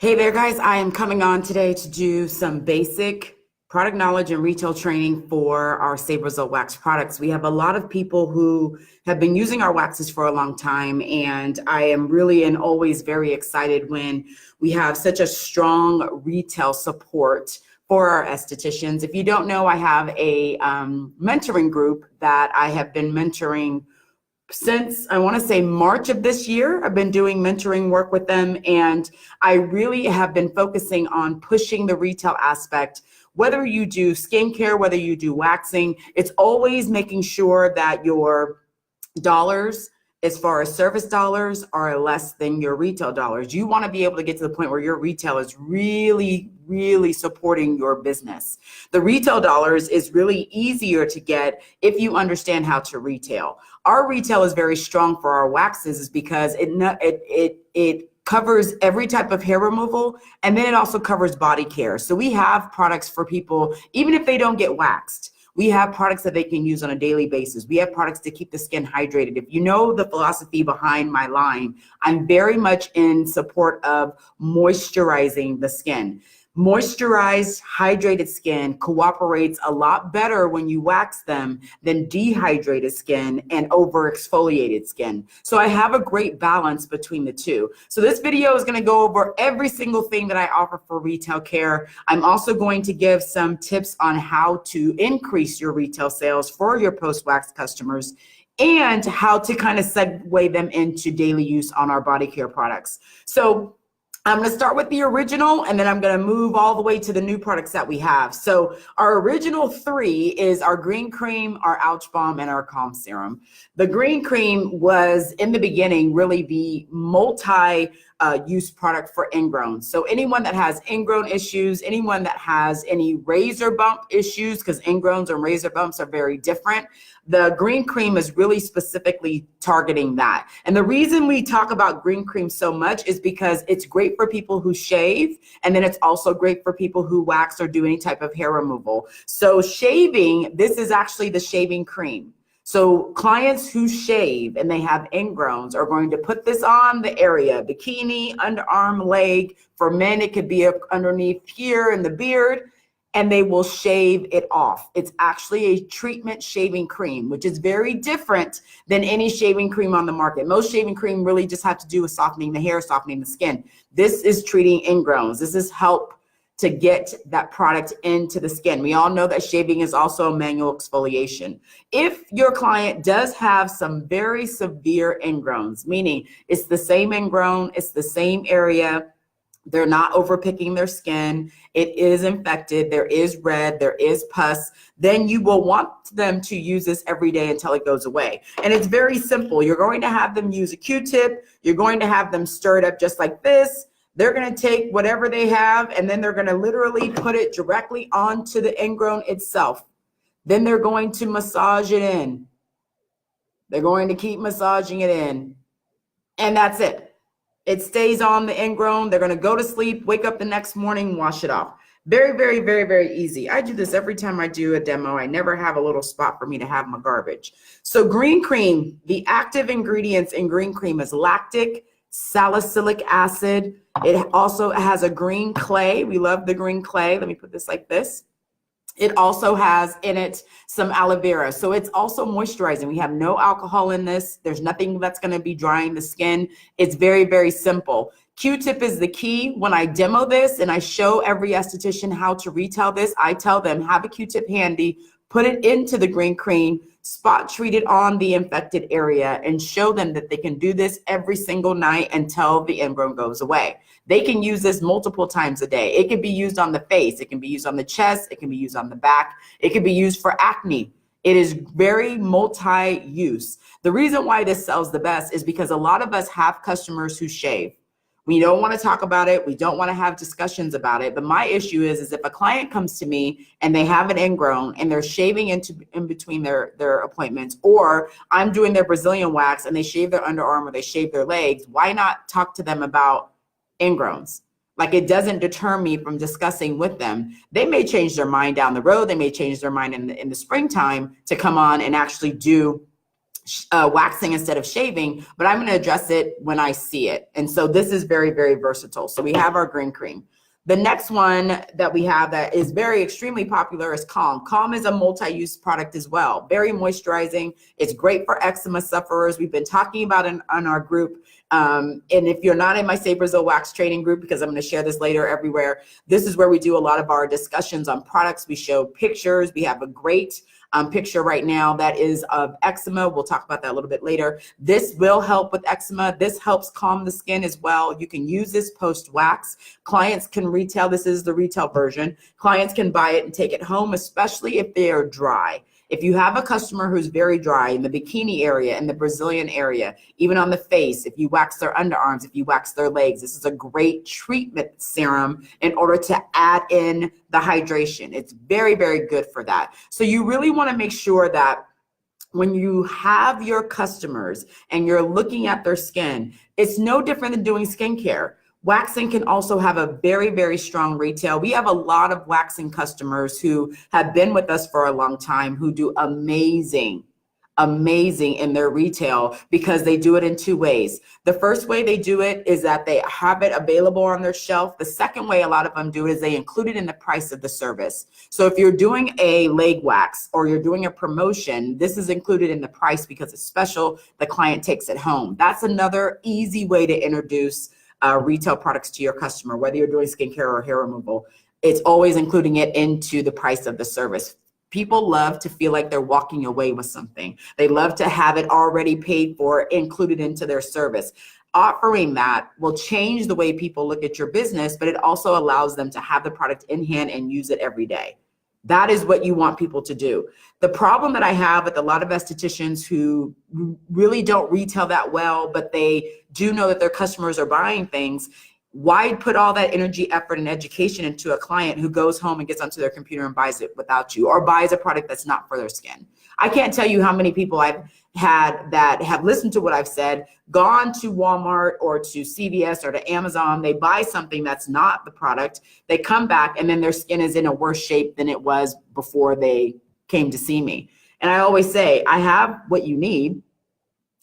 Hey there, guys. I am coming on today to do some basic product knowledge and retail training for our Save Result Wax products. We have a lot of people who have been using our waxes for a long time, and I am really and always very excited when we have such a strong retail support for our estheticians. If you don't know, I have a mentoring group that I have been mentoring since I want to say March of this year. I've been doing mentoring work with them, and I really have been focusing on pushing the retail aspect. Whether you do skincare, whether you do waxing, it's always making sure that your dollars, as far as service dollars, are less than your retail dollars. You want to be able to get to the point where your retail is really supporting your business. The retail dollars is really easier to get if you understand how to retail. Our retail is very strong for our waxes is because it covers every type of hair removal, and then it also covers body care. So we have products for people, even if they don't get waxed. We have products that they can use on a daily basis. We have products to keep the skin hydrated. If you know the philosophy behind my line, I'm very much in support of moisturizing the skin. Moisturized, hydrated skin cooperates a lot better when you wax them than dehydrated skin and over exfoliated skin. So I have a great balance between the two. So this video is going to go over every single thing that I offer for retail care. I'm also going to give some tips on how to increase your retail sales for your post-wax customers and how to kind of segue them into daily use on our body care products. So I'm going to start with the original, and then I'm going to move all the way to the new products that we have. So our original three is our green cream, our ouch balm, and our calm serum. The green cream was in the beginning really the multi-use product for ingrown. So anyone that has ingrown issues, anyone that has any razor bump issues, because ingrowns and razor bumps are very different, the green cream is really specifically targeting that. And the reason we talk about green cream so much is because it's great for people who shave, and then it's also great for people who wax or do any type of hair removal. So shaving, this is actually the shaving cream. So clients who shave and they have ingrowns are going to put this on the area, bikini, underarm, leg. For men, it could be underneath here in the beard, and they will shave it off. It's actually a treatment shaving cream, which is very different than any shaving cream on the market. Most shaving cream really just have to do with softening the hair, softening the skin. This is treating ingrowns. This is help to get that product into the skin. We all know that shaving is also a manual exfoliation. If your client does have some very severe ingrowns, meaning it's the same ingrown, it's the same area, they're not overpicking their skin, it is infected, there is red, there is pus, then you will want them to use this every day until it goes away. And it's very simple. You're going to have them use a Q-tip. You're going to have them stir it up just like this. They're going to take whatever they have, and then they're going to literally put it directly onto the ingrown itself. Then they're going to massage it in. They're going to keep massaging it in. And that's it. It stays on the ingrown. They're going to go to sleep, wake up the next morning, wash it off. Very easy. I do this every time I do a demo. I never have a little spot for me to have my garbage. So green cream, the active ingredients in green cream is lactic, salicylic acid. It also has a green clay. We love the green clay. Let me put this like this. It also has in it some aloe vera. So it's also moisturizing. We have no alcohol in this. There's nothing that's going to be drying the skin. It's very simple. Q-tip is the key. When I demo this and I show every esthetician how to retail this, I tell them have a Q-tip handy, put it into the green cream, spot treat it on the infected area, and show them that they can do this every single night until the ingrown goes away. They can use this multiple times a day. It can be used on the face. It can be used on the chest. It can be used on the back. It can be used for acne. It is very multi-use. The reason why this sells the best is because a lot of us have customers who shave. We don't want to talk about it. We don't want to have discussions about it. But my issue is if a client comes to me and they have an ingrown and they're shaving in between their appointments, or I'm doing their Brazilian wax and they shave their underarm or they shave their legs, why not talk to them about ingrowns? Like, it doesn't deter me from discussing with them. They may change their mind down the road. They may change their mind in the springtime to come on and actually do waxing instead of shaving, but I'm going to address it when I see it. And so this is very, very versatile. So we have our green cream. The next one that we have that is very extremely popular is Calm. Calm is a multi-use product as well. Very moisturizing. It's great for eczema sufferers. We've been talking about it on our group. And if you're not in my Say Brazil Wax training group, because I'm going to share this later everywhere, this is where we do a lot of our discussions on products. We show pictures. We have a great picture right now that is of eczema. We'll talk about that a little bit later. This will help with eczema. This helps calm the skin as well. You can use this post wax. Clients can retail. This is the retail version. Clients can buy it and take it home, especially if they are dry. If you have a customer who's very dry in the bikini area, in the Brazilian area, even on the face, if you wax their underarms, if you wax their legs, this is a great treatment serum in order to add in the hydration. It's very, very good for that. So you really want to make sure that when you have your customers and you're looking at their skin, it's no different than doing skincare. Waxing can also have a very, very strong retail. We have a lot of waxing customers who have been with us for a long time who do amazing in their retail because they do it in two ways. The first way they do it is that they have it available on their shelf. The second way a lot of them do it is they include it in the price of the service. So if you're doing a leg wax or you're doing a promotion, this is included in the price because it's special. The client takes it home. That's another easy way to introduce retail products to your customer, whether you're doing skincare or hair removal. It's always including it into the price of the service. People love to feel like they're walking away with something. They love to have it already paid for, included into their service. Offering that will change the way people look at your business, but it also allows them to have the product in hand and use it every day. That is what you want people to do. The problem that I have with a lot of estheticians who really don't retail that well, but they do know that their customers are buying things, why put all that energy, effort, and education into a client who goes home and gets onto their computer and buys it without you, or buys a product that's not for their skin? I can't tell you how many people I've had that have listened to what I've said, gone to Walmart or to CVS or to Amazon, they buy something that's not the product, they come back and then their skin is in a worse shape than it was before they came to see me. And I always say, I have what you need.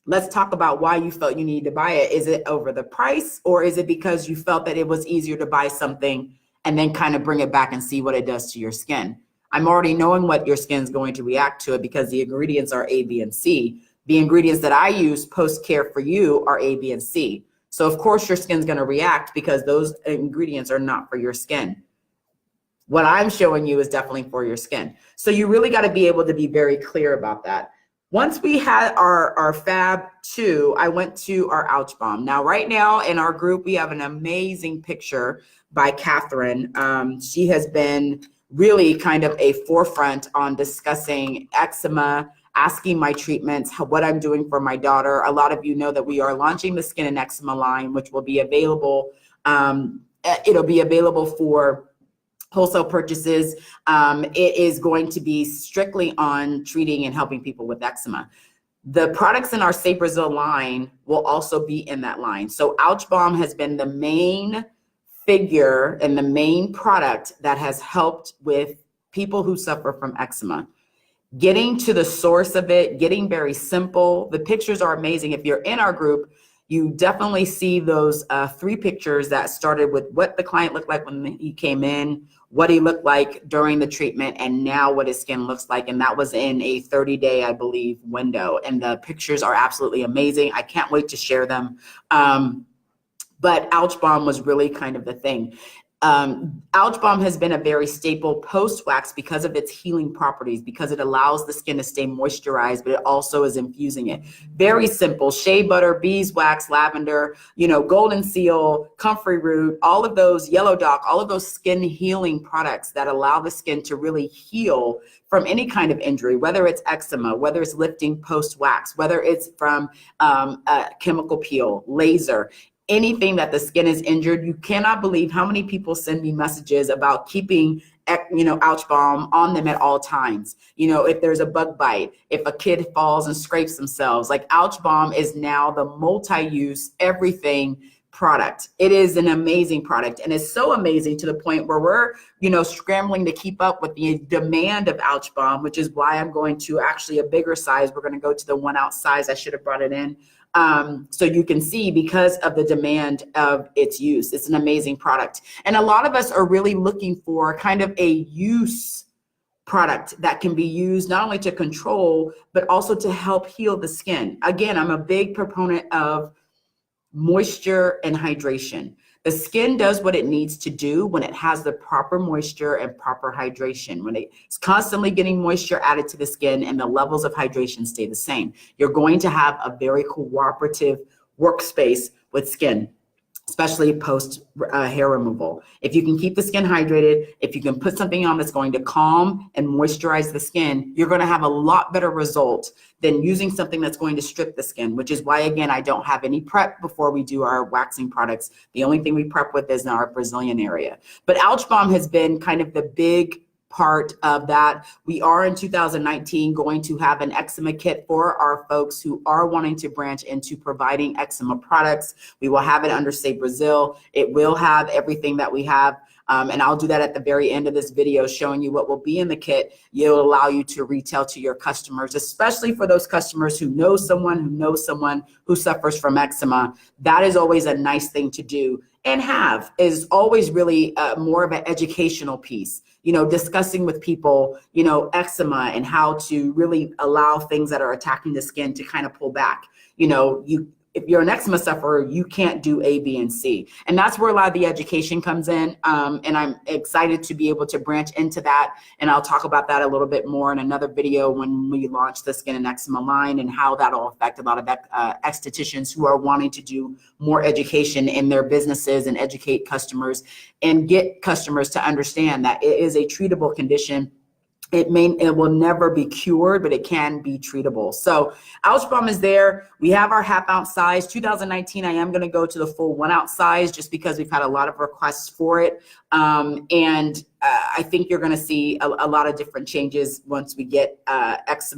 Let's talk about why you felt you needed to buy it. Is it over the price, or is it because you felt that it was easier to buy something and then kind of bring it back and see what it does to your skin? I'm already knowing what your skin's going to react to it because the ingredients are A, B, and C. The ingredients that I use post-care for you are A, B, and C. So of course your skin's gonna react because those ingredients are not for your skin. What I'm showing you is definitely for your skin. So you really gotta be able to be very clear about that. Once we had our Fab 2, I went to our Ouch Balm. Now, right now in our group, we have an amazing picture by Catherine. She has been really kind of a forefront on discussing eczema, asking my treatments, what I'm doing for my daughter. A lot of you know that we are launching the Skin and Eczema line, which will be available. It'll be available for wholesale purchases. It is going to be strictly on treating and helping people with eczema. The products in our Say Brazil line will also be in that line. So Ouch Balm has been the main figure and the main product that has helped with people who suffer from eczema. Getting to the source of it, getting very simple. The pictures are amazing. If you're in our group, you definitely see those 3 pictures that started with what the client looked like when he came in, what he looked like during the treatment, and now what his skin looks like. And that was in a 30-day, I believe, window. And the pictures are absolutely amazing. I can't wait to share them. But Ouch Balm was really kind of the thing. Ouch Balm has been a very staple post-wax because of its healing properties, because it allows the skin to stay moisturized, but it also is infusing it. Very simple: shea butter, beeswax, lavender, golden seal, comfrey root, all of those, yellow dock, all of those skin healing products that allow the skin to really heal from any kind of injury, whether it's eczema, whether it's lifting post-wax, whether it's from a chemical peel, laser. Anything that the skin is injured. You cannot believe how many people send me messages about keeping, Ouch Balm on them at all times. If there's a bug bite, if a kid falls and scrapes themselves, like Ouch Balm is now the multi-use everything product. It is an amazing product, and it's so amazing to the point where we're, scrambling to keep up with the demand of Ouch Bomb, which is why I'm going to actually a bigger size. We're going to go to the 1 ounce size. I should have brought it in. So you can see, because of the demand of its use, it's an amazing product. And a lot of us are really looking for kind of a use product that can be used not only to control, but also to help heal the skin. Again, I'm a big proponent of moisture and hydration. The skin does what it needs to do when it has the proper moisture and proper hydration. When it's constantly getting moisture added to the skin and the levels of hydration stay the same, you're going to have a very cooperative workspace with skin, especially post hair removal. If you can keep the skin hydrated, if you can put something on that's going to calm and moisturize the skin, you're going to have a lot better result than using something that's going to strip the skin, which is why, again, I don't have any prep before we do our waxing products. The only thing we prep with is in our Brazilian area. But Ouch Bomb has been kind of the big part of that. We are in 2019 going to have an eczema kit for our folks who are wanting to branch into providing eczema products. We will have it under SaveBrazil. It will have everything that we have. And I'll do that at the very end of this video, showing you what will be in the kit. It'll allow you to retail to your customers, especially for those customers who know someone who suffers from eczema. That is always a nice thing to do, and is always really more of an educational piece, discussing with people, eczema and how to really allow things that are attacking the skin to kind of pull back. If you're an eczema sufferer, you can't do A, B, and C. And that's where a lot of the education comes in. And I'm excited to be able to branch into that. And I'll talk about that a little bit more in another video when we launch the skin and eczema line, and how that'll affect a lot of estheticians who are wanting to do more education in their businesses and educate customers and get customers to understand that it is a treatable condition. It will never be cured, but it can be treatable. So Ouch Bomb is there. We have our half ounce size. 2019, I am going to go to the full 1 ounce size just because we've had a lot of requests for it. I think you're going to see a lot of different changes once we get Ouch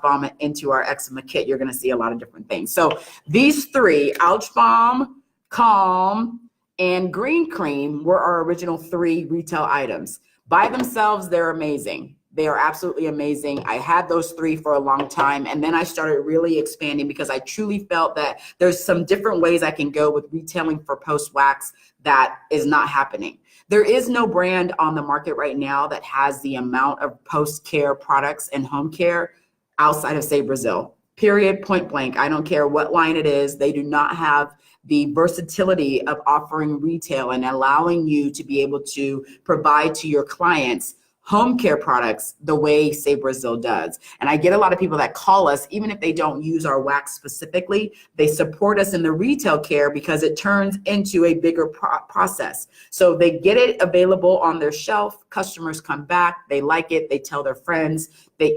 Bomb into our eczema kit. You're going to see a lot of different things. So these three, Ouch Bomb, Calm, and Green Cream, were our original 3 retail items. By themselves, they're amazing. They are absolutely amazing. I had those 3 for a long time, and then I started really expanding because I truly felt that there's some different ways I can go with retailing for post-wax that is not happening. There is no brand on the market right now that has the amount of post-care products and home care outside of SaveBrazil. Period, point blank. I don't care what line it is. They do not have the versatility of offering retail and allowing you to be able to provide to your clients home care products the way SaveBrazil does. And I get a lot of people that call us, even if they don't use our wax specifically, they support us in the retail care because it turns into a bigger process. So they get it available on their shelf. Customers come back, they like it, they tell their friends.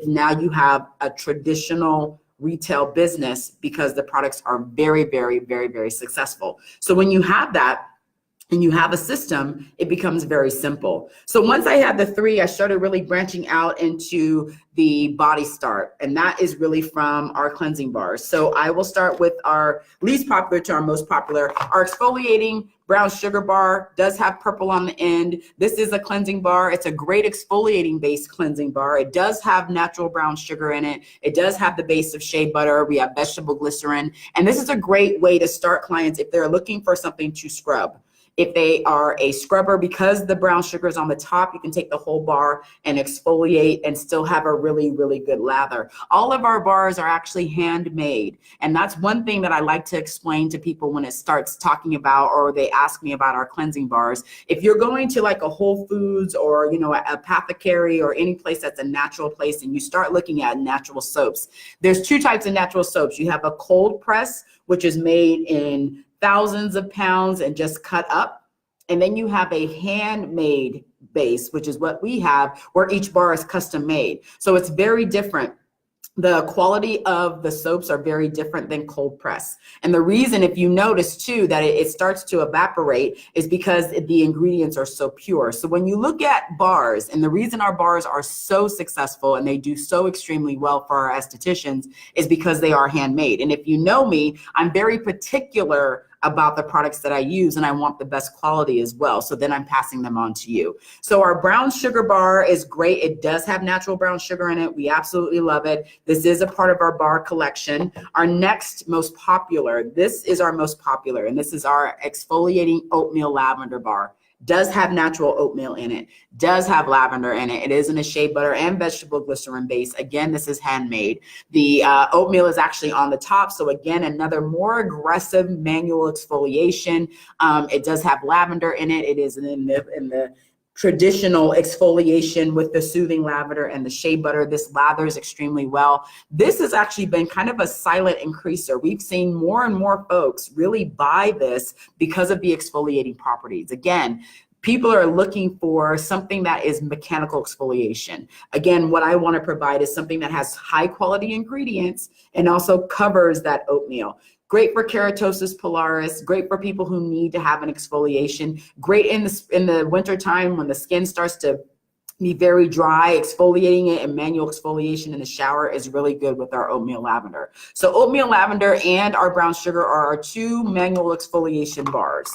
Now you have a traditional retail business because the products are very, very, very, very successful. So when you have that and you have a system, it becomes very simple. So once I had the 3, I started really branching out into the Body Start, and that is really from our cleansing bars. So I will start with our least popular to our most popular. Our exfoliating brown sugar bar does have purple on the end. This is a cleansing bar. It's a great exfoliating based cleansing bar. It does have natural brown sugar in it. It does have the base of shea butter. We have vegetable glycerin. And this is a great way to start clients if they're looking for something to scrub. If they are a scrubber, because the brown sugar is on the top, you can take the whole bar and exfoliate and still have a really, really good lather. All of our bars are actually handmade. And that's one thing that I like to explain to people when it starts talking about, or they ask me about our cleansing bars. If you're going to like a Whole Foods or, a Apothecary or any place that's a natural place, and you start looking at natural soaps, there's 2 types of natural soaps. You have a cold press, which is made in thousands of pounds and just cut up. And then you have a handmade base, which is what we have, where each bar is custom made. So it's very different. The quality of the soaps are very different than cold press. And the reason, if you notice too, that it starts to evaporate is because the ingredients are so pure. So when you look at bars, and the reason our bars are so successful and they do so extremely well for our estheticians is because they are handmade. And if you know me, I'm very particular about the products that I use, and I want the best quality as well. So then I'm passing them on to you. So our brown sugar bar is great. It does have natural brown sugar in it. We absolutely love it. This is a part of our bar collection. Our next most popular, this is our most popular, and this is our exfoliating oatmeal lavender bar. Does have natural oatmeal in it, does have lavender in it. It is in a shea butter and vegetable glycerin base. Again, this is handmade. The oatmeal is actually on the top. So again, another more aggressive manual exfoliation. It does have lavender in it. It is in the traditional exfoliation with the soothing lavender and the shea butter. This lathers extremely well. This has actually been kind of a silent increaser. We've seen more and more folks really buy this because of the exfoliating properties. Again, people are looking for something that is mechanical exfoliation. Again, what I want to provide is something that has high quality ingredients and also covers that oatmeal. Great for keratosis pilaris, great for people who need to have an exfoliation, great in the winter time when the skin starts to be very dry. Exfoliating it and manual exfoliation in the shower is really good with our oatmeal lavender. So oatmeal lavender and our brown sugar are our two manual exfoliation bars.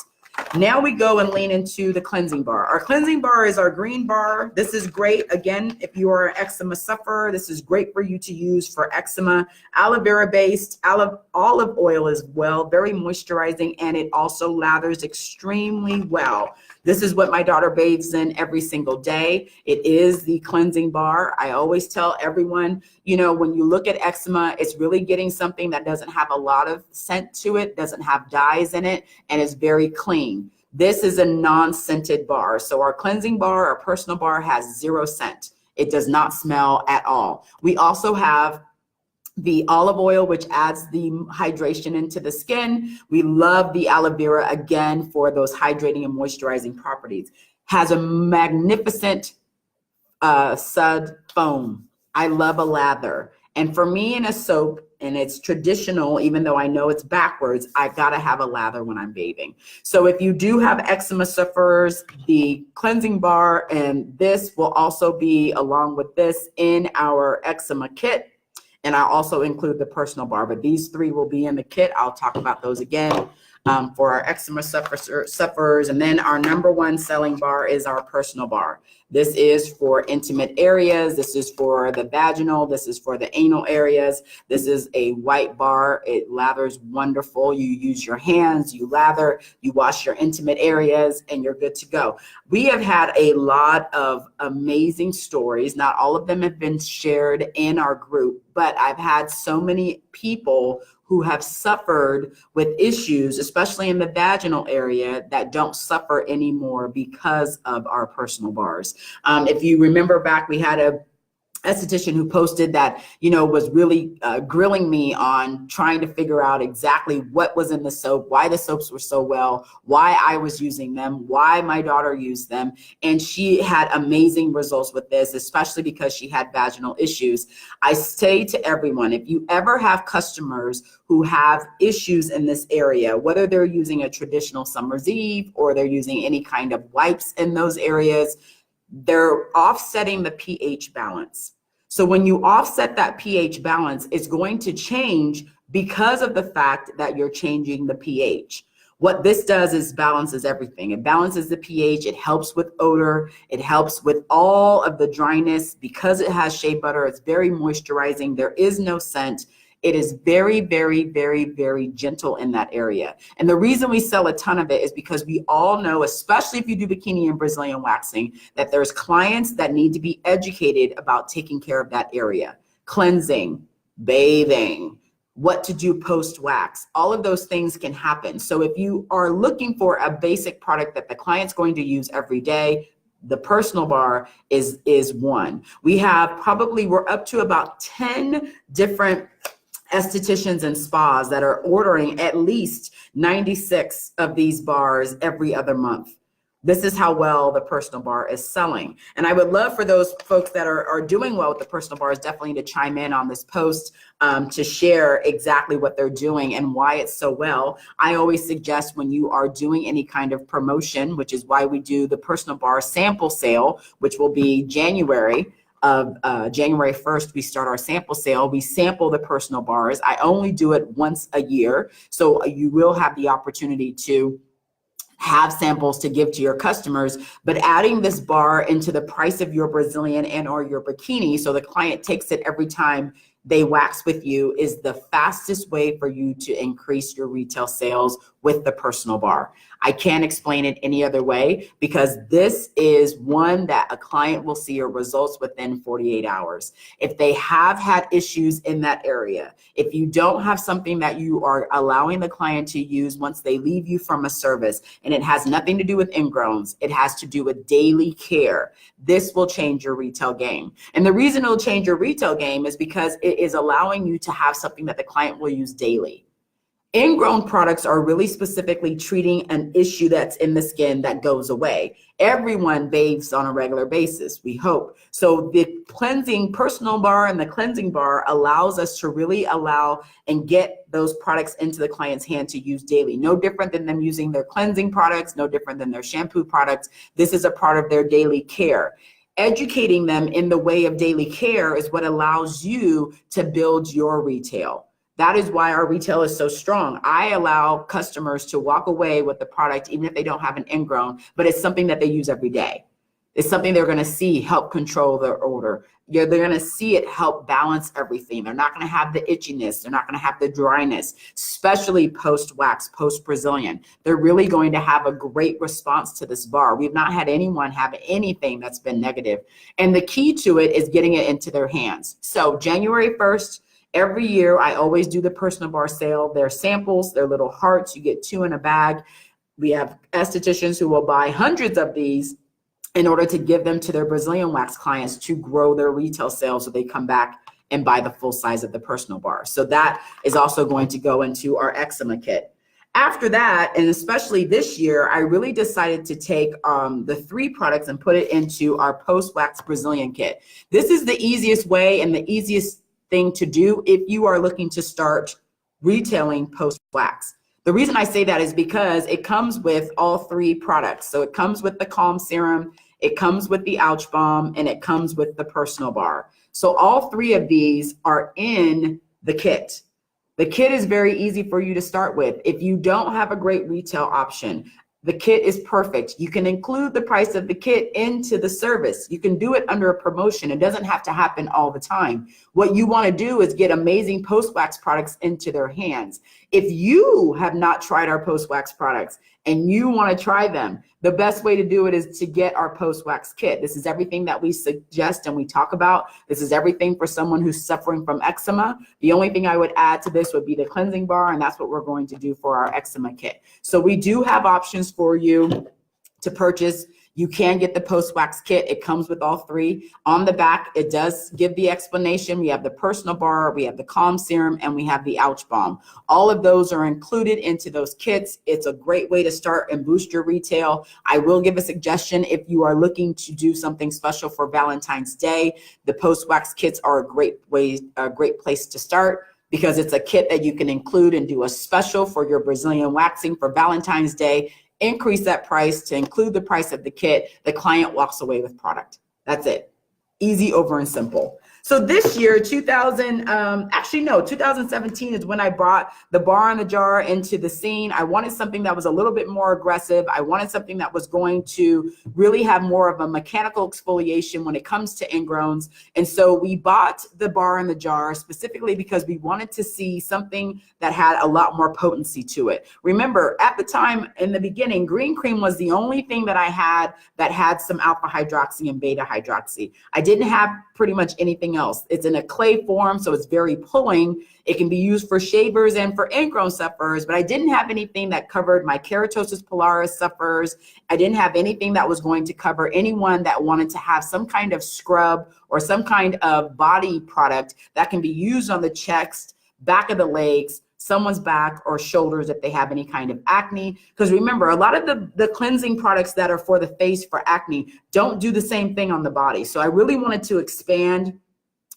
Now we go and lean into the cleansing bar. Our cleansing bar is our green bar. This is great. Again, if you are an eczema sufferer, this is great for you to use for eczema. Aloe vera based, olive oil as well, very moisturizing, and it also lathers extremely well. This is what my daughter bathes in every single day. It is the cleansing bar. I always tell everyone, you know, when you look at eczema, it's really getting something that doesn't have a lot of scent to it, doesn't have dyes in it, and is very clean. This is a non-scented bar. So our cleansing bar, our personal bar, has 0 scent. It does not smell at all. We also have the olive oil, which adds the hydration into the skin. We love the aloe vera, again, for those hydrating and moisturizing properties. Has a magnificent sud foam. I love a lather. And for me in a soap, and it's traditional, even though I know it's backwards, I gotta have a lather when I'm bathing. So if you do have eczema sufferers, the cleansing bar and this will also be along with this in our eczema kit. And I'll also include the personal bar, but these three will be in the kit. I'll talk about those again for our eczema sufferers. And then our #1 selling bar is our personal bar. This is for intimate areas. This is for the vaginal. This is for the anal areas. This is a white bar. It lathers wonderful. You use your hands, you lather, you wash your intimate areas, and you're good to go. We have had a lot of amazing stories. Not all of them have been shared in our group, but I've had so many people who have suffered with issues, especially in the vaginal area, that don't suffer anymore because of our personal bars. If you remember back, we had a esthetician who posted that, you know, was really grilling me on trying to figure out exactly what was in the soap, why the soaps were so well, why I was using them, why my daughter used them. And she had amazing results with this, especially because she had vaginal issues. I say to everyone, if you ever have customers who have issues in this area, whether they're using a traditional Summer's Eve or they're using any kind of wipes in those areas, they're offsetting the pH balance. So when you offset that pH balance, it's going to change because of the fact that you're changing the pH. What this does is balances everything. It balances the pH, it helps with odor, it helps with all of the dryness. Because it has shea butter, it's very moisturizing, there is no scent. It is very, very, very, very gentle in that area. And the reason we sell a ton of it is because we all know, especially if you do bikini and Brazilian waxing, that there's clients that need to be educated about taking care of that area. Cleansing, bathing, what to do post-wax. All of those things can happen. So if you are looking for a basic product that the client's going to use every day, the personal bar is one. We're up to about 10 different estheticians and spas that are ordering at least 96 of these bars every other month. This is how well the personal bar is selling. And I would love for those folks that are doing well with the personal bars definitely to chime in on this post to share exactly what they're doing and why it's so well. I always suggest when you are doing any kind of promotion, which is why we do the personal bar sample sale, which will be January, of January 1st, we start our sample sale. We sample the personal bars. I only do it once a year. So you will have the opportunity to have samples to give to your customers, but adding this bar into the price of your Brazilian and or your bikini, so the client takes it every time they wax with you, is the fastest way for you to increase your retail sales with the personal bar. I can't explain it any other way, because this is one that a client will see your results within 48 hours. If they have had issues in that area, if you don't have something that you are allowing the client to use once they leave you from a service, and it has nothing to do with ingrowns, it has to do with daily care, this will change your retail game. And the reason it'll change your retail game is because it is allowing you to have something that the client will use daily. Ingrown products are really specifically treating an issue that's in the skin that goes away. Everyone bathes on a regular basis, we hope. So the cleansing personal bar and the cleansing bar allows us to really allow and get those products into the client's hand to use daily. No different than them using their cleansing products, no different than their shampoo products. This is a part of their daily care. Educating them in the way of daily care is what allows you to build your retail. That is why our retail is so strong. I allow customers to walk away with the product, even if they don't have an ingrown, but it's something that they use every day. It's something they're going to see help control their odor. They're going to see it help balance everything. They're not going to have the itchiness. They're not going to have the dryness, especially post-wax, post-Brazilian. They're really going to have a great response to this bar. We've not had anyone have anything that's been negative. And the key to it is getting it into their hands. So January 1st, every year, I always do the personal bar sale. They're samples, they're little hearts. You get 2 in a bag. We have estheticians who will buy hundreds of these in order to give them to their Brazilian wax clients to grow their retail sales, so they come back and buy the full size of the personal bar. So that is also going to go into our eczema kit. After that, and especially this year, I really decided to take the 3 products and put it into our post-wax Brazilian kit. This is the easiest way and the easiest thing to do if you are looking to start retailing post-wax. The reason I say that is because it comes with all 3 products. So it comes with the Calm Serum, it comes with the Ouch Balm, and it comes with the personal bar. So all 3 of these are in the kit. The kit is very easy for you to start with. If you don't have a great retail option, the kit is perfect. You can include the price of the kit into the service. You can do it under a promotion. It doesn't have to happen all the time. What you want to do is get amazing post-wax products into their hands. If you have not tried our post-wax products and you want to try them, the best way to do it is to get our post-wax kit. This is everything that we suggest and we talk about. This is everything for someone who's suffering from eczema. The only thing I would add to this would be the cleansing bar, and that's what we're going to do for our eczema kit. So we do have options for you to purchase. You can get the post-wax kit. It comes with all 3. On the back, it does give the explanation. We have the personal bar, we have the Calm Serum, and we have the Ouch Balm. All of those are included into those kits. It's a great way to start and boost your retail. I will give a suggestion if you are looking to do something special for Valentine's Day. The post-wax kits are a great place to start, because it's a kit that you can include and do a special for your Brazilian waxing for Valentine's Day. Increase that price to include the price of the kit. The client walks away with product. That's it. Easy, over, and simple. So this year, 2017 is when I brought the bar in the jar into the scene. I wanted something that was a little bit more aggressive. I wanted something that was going to really have more of a mechanical exfoliation when it comes to ingrowns. And so we bought the bar in the jar specifically because we wanted to see something that had a lot more potency to it. Remember, at the time in the beginning, Green Cream was the only thing that I had that had some alpha hydroxy and beta hydroxy. I didn't have pretty much anything else. It's in a clay form, so it's very pulling. It can be used for shavers and for ingrown sufferers, but I didn't have anything that covered my keratosis pilaris sufferers. I didn't have anything that was going to cover anyone that wanted to have some kind of scrub or some kind of body product that can be used on the chest, back of the legs, someone's back or shoulders if they have any kind of acne. Because remember, a lot of the cleansing products that are for the face for acne don't do the same thing on the body. So I really wanted to expand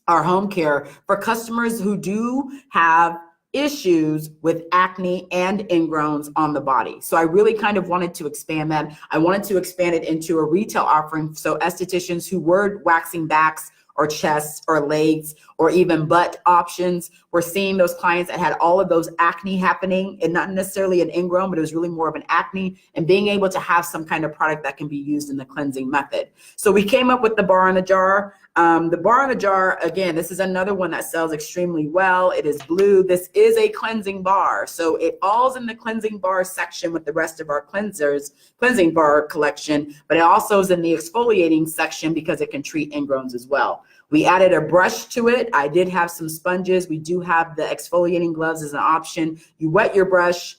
our home care for customers who do have issues with acne and ingrowns on the body. So I really kind of wanted to expand that. I wanted to expand it into a retail offering. So estheticians who were waxing backs or chest or legs or even butt options. We're seeing those clients that had all of those acne happening, and not necessarily an ingrown, but it was really more of an acne, and being able to have some kind of product that can be used in the cleansing method. So we came up with the bar in the jar. The bar in the jar, again, this is another one that sells extremely well. It is blue. This is a cleansing bar. So it all's in the cleansing bar section with the rest of our cleansing bar collection, but it also is in the exfoliating section because it can treat ingrowns as well. We added a brush to it. I did have some sponges. We do have the exfoliating gloves as an option. You wet your brush,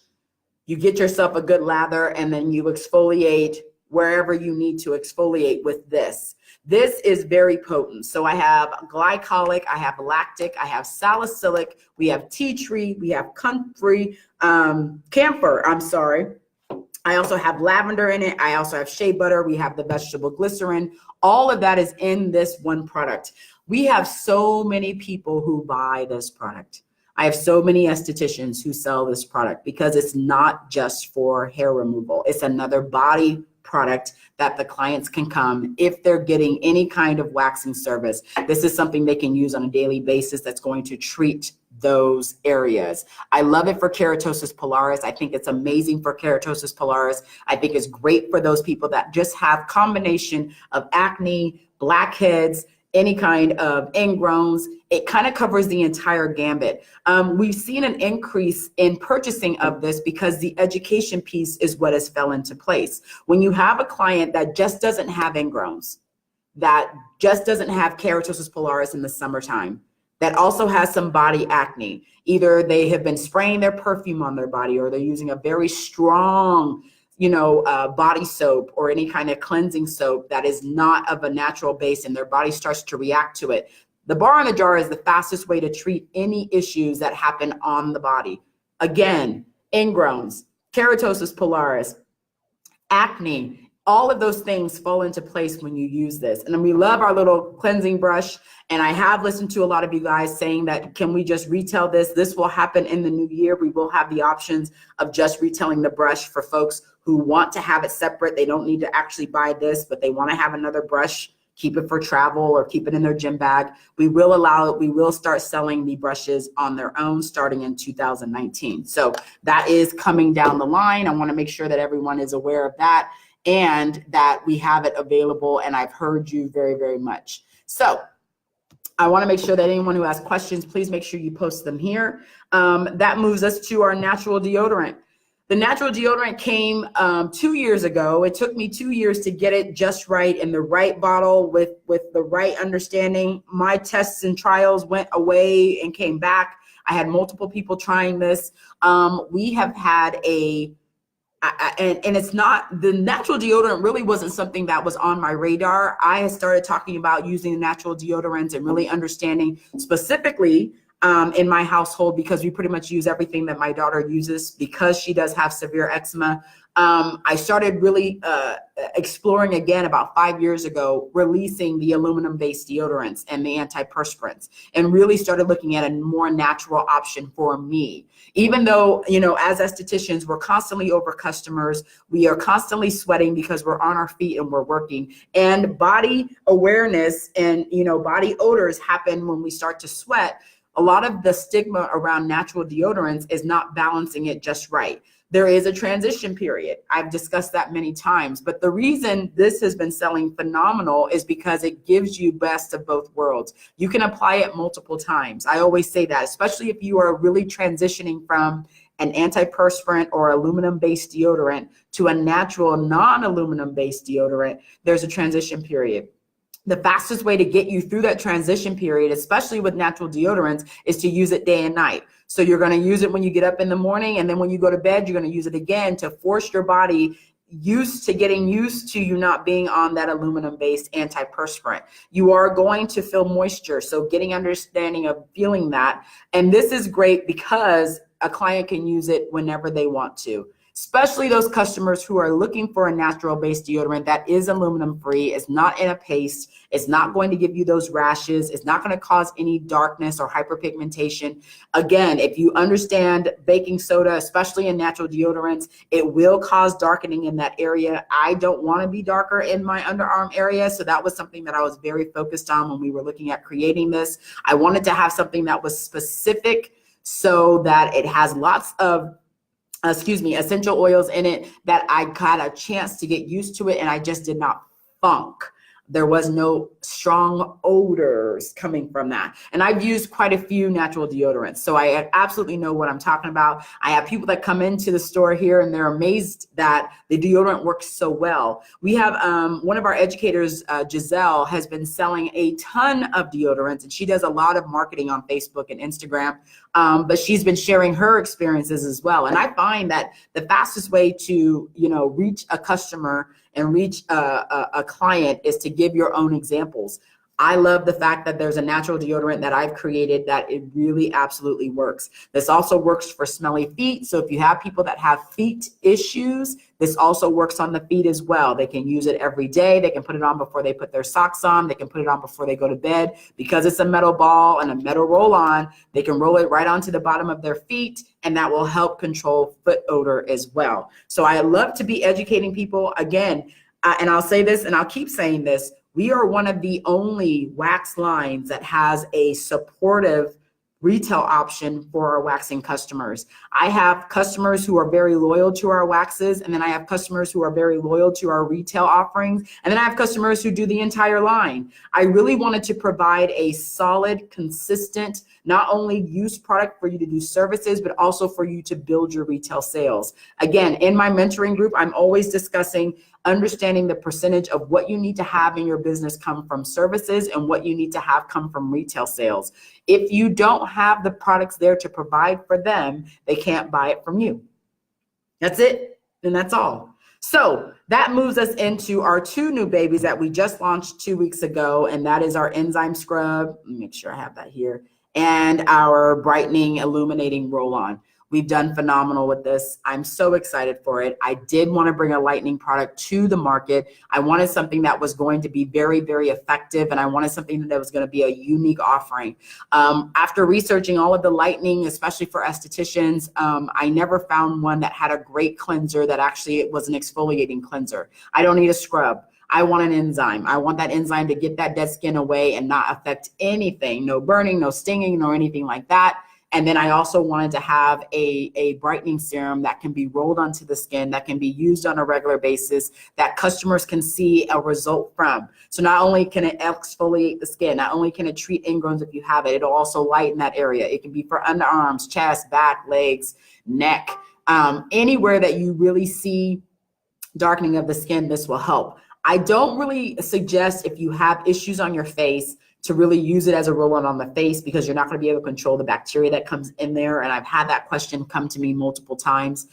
you get yourself a good lather, and then you exfoliate wherever you need to exfoliate with this. This is very potent. So I have glycolic, I have lactic, I have salicylic, we have tea tree, we have camphor, I'm sorry. I also have lavender in it. I also have shea butter. We have the vegetable glycerin. All of that is in this one product. We have so many people who buy this product. I have so many estheticians who sell this product because it's not just for hair removal. It's another body product that the clients can come if they're getting any kind of waxing service. This is something they can use on a daily basis that's going to treat those areas. I love it for keratosis pilaris. I think it's amazing for keratosis pilaris. I think it's great for those people that just have combination of acne, blackheads, any kind of ingrowns. It kind of covers the entire gambit. We've seen an increase in purchasing of this because the education piece is what has fell into place. When you have a client that just doesn't have ingrowns, that just doesn't have keratosis pilaris in the summertime, that also has some body acne, either they have been spraying their perfume on their body or they're using a very strong body soap or any kind of cleansing soap that is not of a natural base and their body starts to react to it. The bar in the jar is the fastest way to treat any issues that happen on the body. Again, ingrowns, keratosis pilaris, acne, all of those things fall into place when you use this. And then we love our little cleansing brush. And I have listened to a lot of you guys saying that, can we just retail this? This will happen in the new year. We will have the options of just retailing the brush for folks who want to have it separate. They don't need to actually buy this, but they want to have another brush, keep it for travel or keep it in their gym bag. We will allow it. We will start selling the brushes on their own starting in 2019. So that is coming down the line. I want to make sure that everyone is aware of that and that we have it available. And I've heard you very, very much. So I want to make sure that anyone who has questions, please make sure you post them here. That moves us to our natural deodorant. The natural deodorant came 2 years ago. It took me 2 years to get it just right in the right bottle with the right understanding. My tests and trials went away and came back. I had multiple people trying this. We have had and it's not, the natural deodorant really wasn't something that was on my radar. I had started talking about using natural deodorants and really understanding specifically in my household, because we pretty much use everything that my daughter uses because she does have severe eczema. I started really exploring again about 5 years ago, releasing the aluminum-based deodorants and the antiperspirants, and really started looking at a more natural option for me. Even though, as estheticians, we're constantly over customers, we are constantly sweating because we're on our feet and we're working, and body awareness and, body odors happen when we start to sweat. A lot of the stigma around natural deodorants is not balancing it just right. There is a transition period. I've discussed that many times, but the reason this has been selling phenomenal is because it gives you best of both worlds. You can apply it multiple times. I always say that, especially if you are really transitioning from an antiperspirant or aluminum-based deodorant to a natural non-aluminum-based deodorant, there's a transition period. The fastest way to get you through that transition period, especially with natural deodorants, is to use it day and night. So you're going to use it when you get up in the morning, and then when you go to bed, you're going to use it again to force your body getting used to you not being on that aluminum-based antiperspirant. You are going to feel moisture, so getting understanding of feeling that. And this is great because a client can use it whenever they want to. especially those customers who are looking for a natural-based deodorant that is aluminum-free, is not in a paste, it's not going to give you those rashes, it's not going to cause any darkness or hyperpigmentation. Again, if you understand baking soda, especially in natural deodorants, it will cause darkening in that area. I don't want to be darker in my underarm area, so that was something that I was very focused on when we were looking at creating this. I wanted to have something that was specific so that it has lots of essential oils in it, that I got a chance to get used to it, and I just did not funk. There was no strong odors coming from that. And I've used quite a few natural deodorants, so I absolutely know what I'm talking about. I have people that come into the store here and they're amazed that the deodorant works so well. We have one of our educators, Giselle, has been selling a ton of deodorants, and she does a lot of marketing on Facebook and Instagram, but she's been sharing her experiences as well. And I find that the fastest way to, reach a customer and reach a client is to give your own examples. I love the fact that there's a natural deodorant that I've created that it really absolutely works. This also works for smelly feet. So if you have people that have feet issues, this also works on the feet as well. They can use it every day. They can put it on before they put their socks on. They can put it on before they go to bed. Because it's a metal ball and a metal roll-on, they can roll it right onto the bottom of their feet, and that will help control foot odor as well. So I love to be educating people. Again, and I'll say this and I'll keep saying this, we are one of the only wax lines that has a supportive retail option for our waxing customers. I have customers who are very loyal to our waxes, and then I have customers who are very loyal to our retail offerings, and then I have customers who do the entire line. I really wanted to provide a solid, consistent, not only use product for you to do services, but also for you to build your retail sales. Again, in my mentoring group, I'm always discussing understanding the percentage of what you need to have in your business come from services and what you need to have come from retail sales. If you don't have the products there to provide for them, they can't buy it from you. That's it, and that's all. So that moves us into our two new babies that we just launched 2 weeks ago, and that is our enzyme scrub. Let me make sure I have that here, and our brightening illuminating roll-on. We've done phenomenal with this. I'm so excited for it. I did want to bring a lightning product to the market. I wanted something that was going to be very, very effective, and I wanted something that was going to be a unique offering. After researching all of the lightning, especially for estheticians, I never found one that had a great cleanser that actually was an exfoliating cleanser. I don't need a scrub. I want an enzyme. I want that enzyme to get that dead skin away and not affect anything. No burning, no stinging, nor anything like that. And then I also wanted to have a brightening serum that can be rolled onto the skin, that can be used on a regular basis, that customers can see a result from. So not only can it exfoliate the skin, not only can it treat ingrowns if you have it, it'll also lighten that area. It can be for underarms, chest, back, legs, neck, anywhere that you really see darkening of the skin, this will help. I don't really suggest, if you have issues on your face, to really use it as a roll-on on the face, because you're not going to be able to control the bacteria that comes in there. And I've had that question come to me multiple times.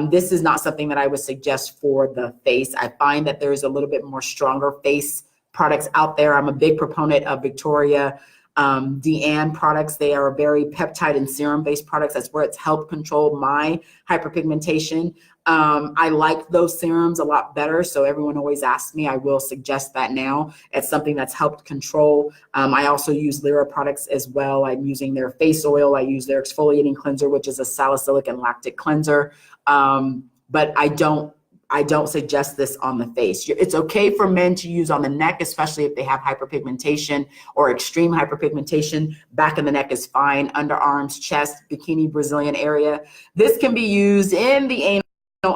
This is not something that I would suggest for the face. I find that there's a little bit more stronger face products out there. I'm a big proponent of Victoria Deanne products. They are very peptide and serum based products. That's where it's helped control my hyperpigmentation. I like those serums a lot better. So everyone always asks me, I will suggest that now. It's something that's helped control. I also use Lyra products as well. I'm using their face oil. I use their exfoliating cleanser, which is a salicylic and lactic cleanser. But I don't suggest this on the face. It's okay for men to use on the neck, especially if they have hyperpigmentation or extreme hyperpigmentation. Back of the neck is fine. Underarms, chest, bikini, Brazilian area. This can be used in the anal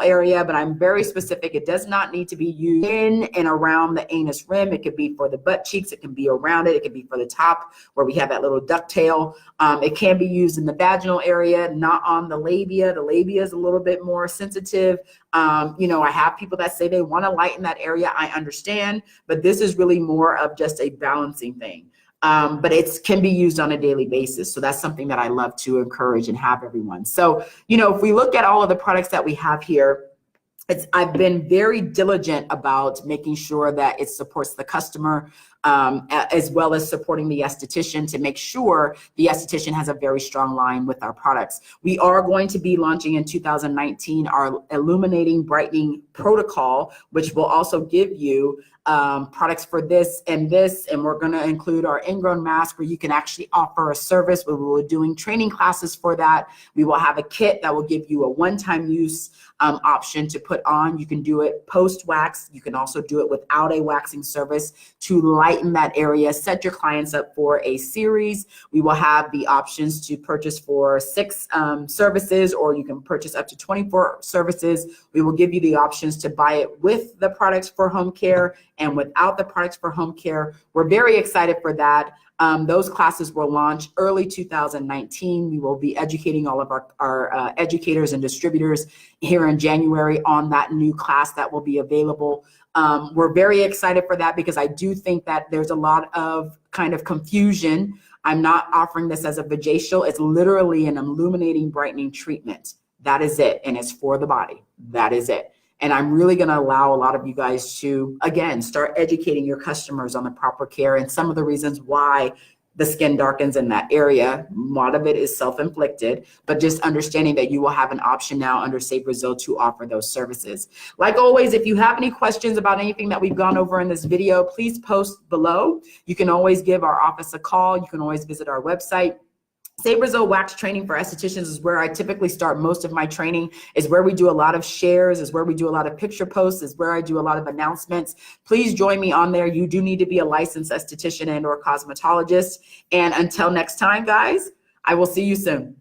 area, but I'm very specific. It does not need to be used in and around the anus rim. It could be for the butt cheeks. It can be around it. It could be for the top where we have that little ducktail. It can be used in the vaginal area, not on the labia. The labia is a little bit more sensitive. I have people that say they want to lighten that area. I understand, but this is really more of just a balancing thing. But it can be used on a daily basis. So that's something that I love to encourage and have everyone. So, if we look at all of the products that we have here, I've been very diligent about making sure that it supports the customer, as well as supporting the esthetician to make sure the esthetician has a very strong line with our products. We are going to be launching in 2019 our Illuminating Brightening Protocol, which will also give you products for this, and we're going to include our ingrown mask where you can actually offer a service where we're doing training classes for that. We will have a kit that will give you a one-time use option to put on. You can do it post-wax. You can also do it without a waxing service to lighten that area, set your clients up for a series. We will have the options to purchase for 6 services, or you can purchase up to 24 services. We will give you the options to buy it with the products for home care and without the products for home care. We're very excited for that. Those classes will launch early 2019. We will be educating all of our educators and distributors here in January on that new class that will be available. We're very excited for that because I do think that there's a lot of kind of confusion. I'm not offering this as a vajacial. It's literally an illuminating brightening treatment. That is it. And it's for the body. That is it. And I'm really going to allow a lot of you guys to, again, start educating your customers on the proper care and some of the reasons why the skin darkens in that area. A lot of it is self-inflicted, but just understanding that you will have an option now under Save Brazil to offer those services. Like always, if you have any questions about anything that we've gone over in this video, please post below. You can always give our office a call. You can always visit our website. Save Brazil Wax Training for Estheticians is where I typically start most of my training, is where we do a lot of shares, is where we do a lot of picture posts, is where I do a lot of announcements. Please join me on there. You do need to be a licensed esthetician and or cosmetologist. And until next time, guys, I will see you soon.